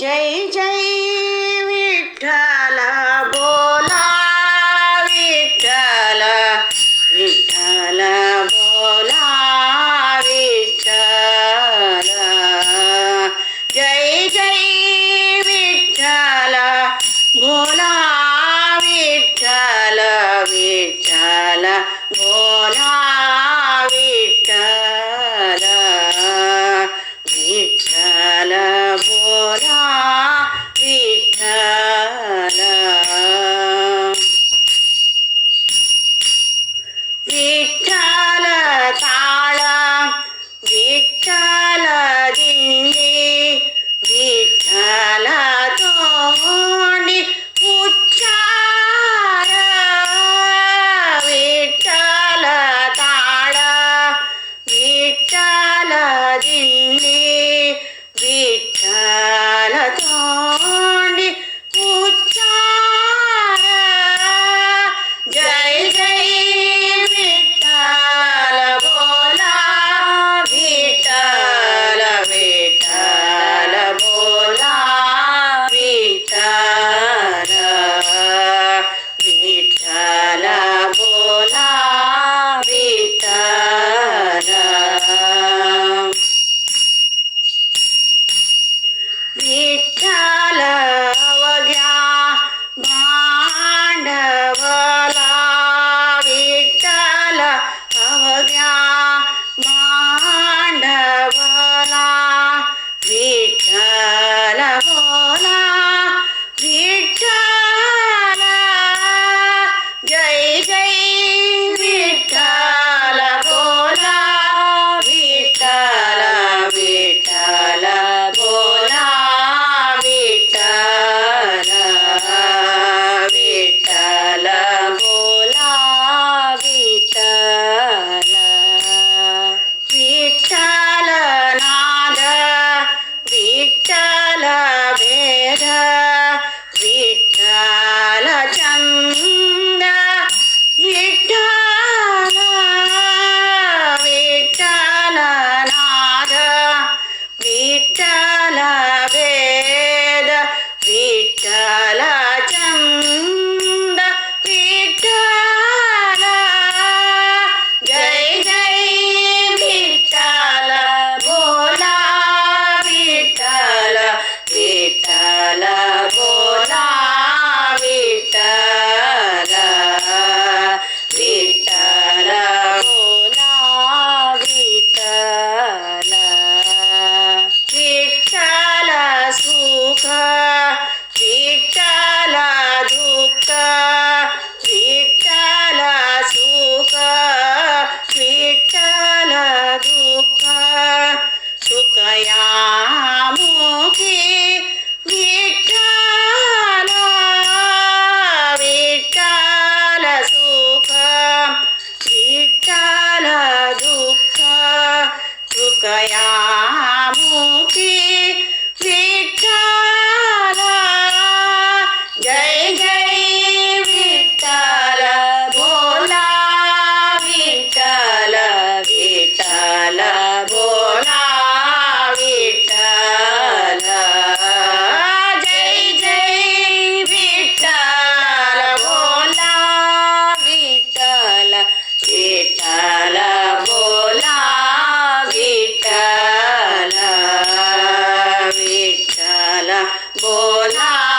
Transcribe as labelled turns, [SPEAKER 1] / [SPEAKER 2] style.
[SPEAKER 1] जय जय विठ्ठल बोला विठ्ठल विठ्ठल बोला विठ्ठल जय जय विठ्ठल बोला विठ्ठल विठ्ठल बोला विठ्ठल विठ्ठल बोला विठ्ठल विठ्ठल ताळ विठ्ठल दिंडी विठ्ठल तोंडी उच्चार विठ्ठल ताळ विठ्ठल दिंडी विठ्ठल तोंडी उच्चार जय जय विठ्ठल बोला विठ्ठल विठ्ठल बोला विठ्ठल विठ्ठल बोला विठ्ठल विठ्ठल अवघ्या भांडवला विठ्ठल अवघ्या भांडवला विठ्ठल बोला विठ्ठल जय जय विठ्ठल बोला विठ्ठल विठ्ठल बोला विठ्ठल विठ्ठल बोला विठ्ठल विठ्ठल नाद विठ्ठल भेद विठ्ठल चंद विठ्ठल विठ्ठल नाद विठ्ठल भेद विठ्ठल चंद विठ्ठल जय जय विठ्ठल बोला विठ्ठल विठ्ठल बोला विठ्ठल विठ्ठल बोला विठ्ठल विठ्ठल सुख विठ्ठल दुःख विठ्ठल सुख विठ्ठल दुःख सुख या मुखी विठ्ठल विठ्ठल सुख विठ्ठल दुःख सुख या मुखी विठ्ठल जय जय विठ्ठल बोला विठ्ठल विठ्ठल बोला विठ्ठल जय जय विठ्ठल बोला विठ्ठल विठ्ठल बोला विठ्ठल विठ्ठल बोला